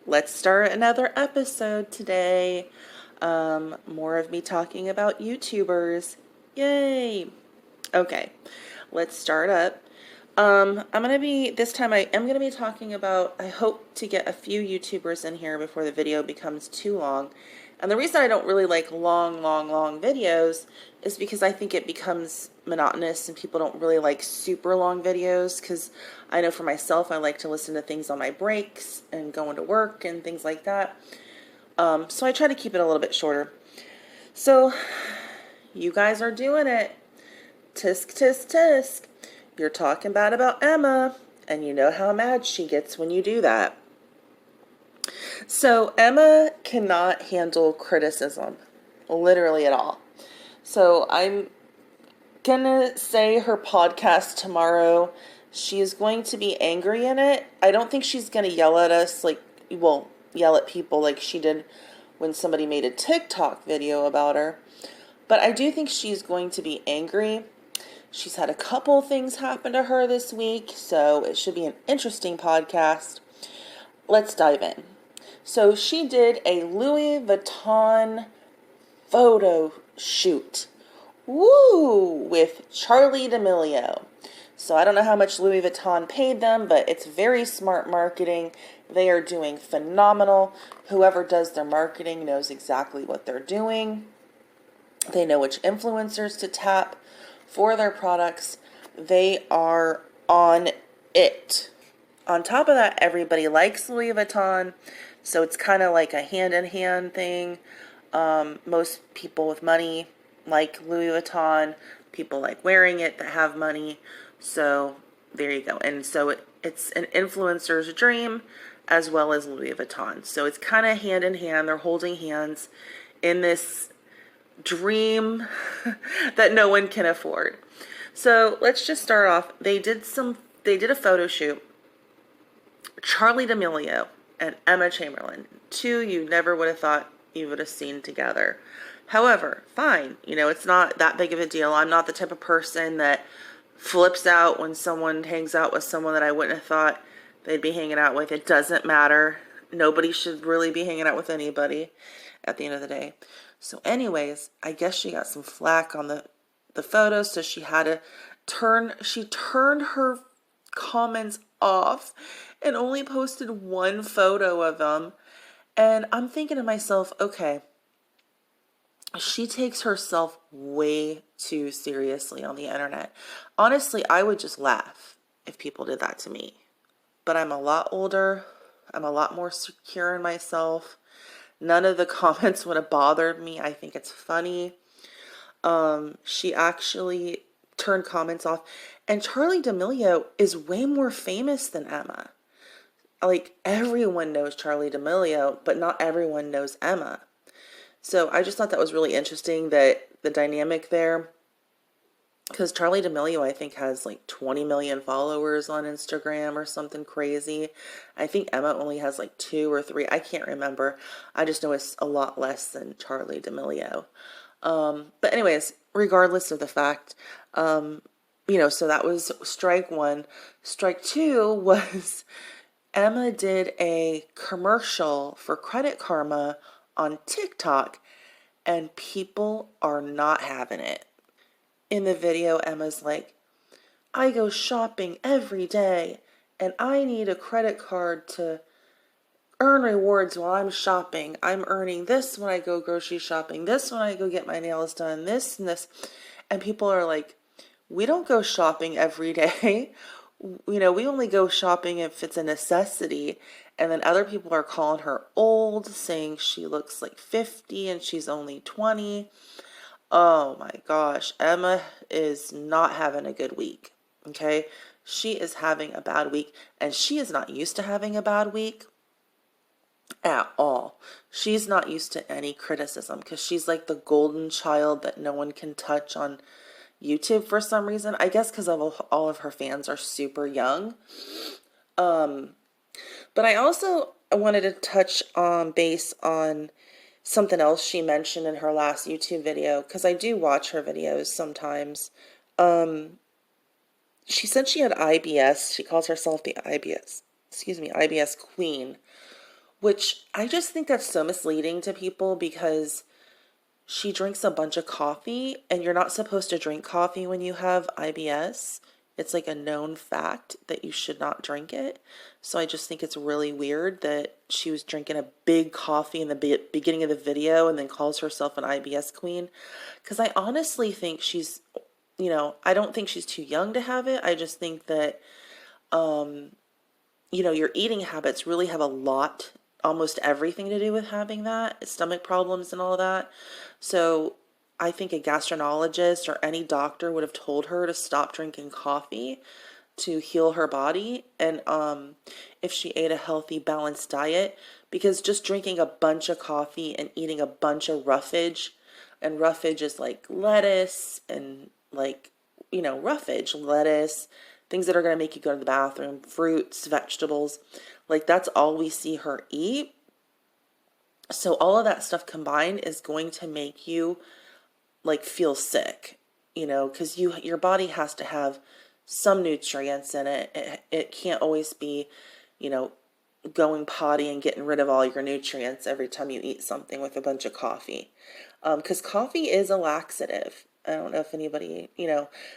Let's start another episode today. More of me talking about YouTubers. Yay! Okay, let's start up. This time I am gonna be talking about, I hope to get a few YouTubers in here before the video becomes too long. And the reason I don't really like long videos is because I think it becomes monotonous and people don't really like super long videos, because I know for myself I like to listen to things on my breaks and going to work and things like that. So I try to keep it a little bit shorter. So you guys are doing it. Tisk, tisk, tisk. You're talking bad about Emma, and you know how mad she gets when you do that. So Emma cannot handle criticism, literally at all. So I'm gonna say her podcast tomorrow, she is going to be angry in it. I don't think she's gonna yell at us yell at people like she did when somebody made a TikTok video about her. But I do think she's going to be angry. She's had a couple things happen to her this week, so it should be an interesting podcast. Let's dive in. So she did a Louis Vuitton photo shoot. Woo! With Charli D'Amelio. So I don't know how much Louis Vuitton paid them, but it's very smart marketing. They are doing phenomenal. Whoever does their marketing knows exactly what they're doing. They know which influencers to tap for their products. They are on it. On top of that, everybody likes Louis Vuitton, so it's kind of like a hand-in-hand thing. Most people with money like Louis Vuitton. People like wearing it that have money. So there you go. And so it's an influencer's dream as well as Louis Vuitton. So it's kind of hand in hand. They're holding hands in this dream that no one can afford. So let's just start off. They did a photo shoot. Charli D'Amelio and Emma Chamberlain, two you never would have thought you would have seen together. However, fine. It's not that big of a deal. I'm not the type of person that flips out when someone hangs out with someone that I wouldn't have thought they'd be hanging out with. It doesn't matter. Nobody should really be hanging out with anybody at the end of the day. So anyways, I guess she got some flack on the photos, so she turned her comments off and only posted one photo of them. And I'm thinking to myself, okay, she takes herself way too seriously on the internet. Honestly, I would just laugh if people did that to me. But I'm a lot older. I'm a lot more secure in myself. None of the comments would have bothered me. I think it's funny. She actually turned comments off. And Charli D'Amelio is way more famous than Emma. Like, everyone knows Charli D'Amelio, but not everyone knows Emma. So I just thought that was really interesting, that the dynamic there. Because Charli D'Amelio, I think, has like 20 million followers on Instagram or something crazy. I think Emma only has like 2 or 3. I can't remember. I just know it's a lot less than Charli D'Amelio. But anyways, regardless of the fact, so that was strike one. Strike two was Emma did a commercial for Credit Karma on TikTok, and people are not having it. In the video, Emma's like, I go shopping every day, and I need a credit card to earn rewards while I'm shopping. I'm earning this when I go grocery shopping, this when I go get my nails done, this and this. And people are like, we don't go shopping every day. We only go shopping if it's a necessity. And then other people are calling her old, saying she looks like 50 and she's only 20. Oh my gosh, Emma is not having a good week, okay? She is having a bad week, and she is not used to having a bad week at all. She's not used to any criticism, because she's like the golden child that no one can touch on YouTube for some reason. I guess because all of her fans are super young. But I also wanted to touch on base on something else she mentioned in her last YouTube video, because I do watch her videos sometimes. She said she had IBS. She calls herself the IBS IBS queen, which I just think that's so misleading to people because she drinks a bunch of coffee, and you're not supposed to drink coffee when you have IBS. It's like a known fact that you should not drink it. So I just think it's really weird that she was drinking a big coffee in the beginning of the video and then calls herself an IBS queen. Because I honestly think she's, I don't think she's too young to have it. I just think that, your eating habits really have a lot, almost everything to do with having that, stomach problems and all that. So I think a gastroenterologist or any doctor would have told her to stop drinking coffee to heal her body, and if she ate a healthy, balanced diet, because just drinking a bunch of coffee and eating a bunch of roughage, and roughage is like lettuce and like, roughage, lettuce, things that are going to make you go to the bathroom, fruits, vegetables, like that's all we see her eat. So all of that stuff combined is going to make you like feel sick, because your body has to have some nutrients in it. It can't always be, going potty and getting rid of all your nutrients every time you eat something with a bunch of coffee. Because coffee is a laxative. I don't know if anybody,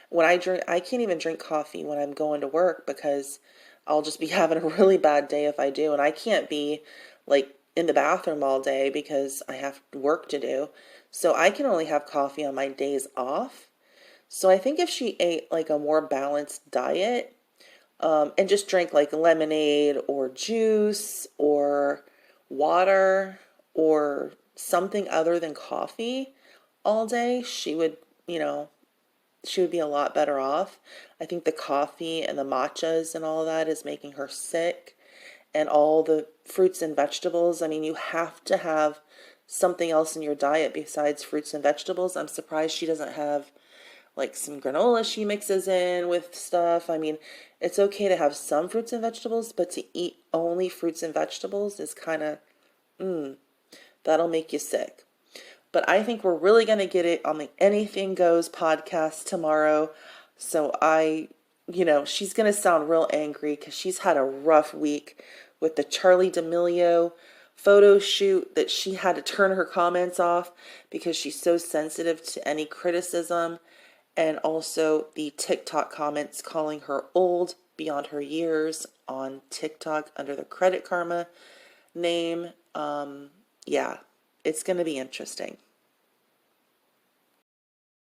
when I can't even drink coffee when I'm going to work because I'll just be having a really bad day if I do. And I can't be like in the bathroom all day because I have work to do. So I can only have coffee on my days off. So I think if she ate like a more balanced diet, and just drank like lemonade or juice or water or something other than coffee all day, she would be a lot better off. I think the coffee and the matchas and all that is making her sick, and all the fruits and vegetables. I mean, you have to have something else in your diet besides fruits and vegetables. I'm surprised she doesn't have like some granola she mixes in with stuff. I mean, it's okay to have some fruits and vegetables, but to eat only fruits and vegetables is kind of, that'll make you sick. But I think we're really going to get it on the Anything Goes podcast tomorrow. So she's going to sound real angry because she's had a rough week with the Charli D'Amelio photo shoot that she had to turn her comments off because she's so sensitive to any criticism. And also the TikTok comments calling her old beyond her years on TikTok under the Credit Karma name. Yeah, it's going to be interesting.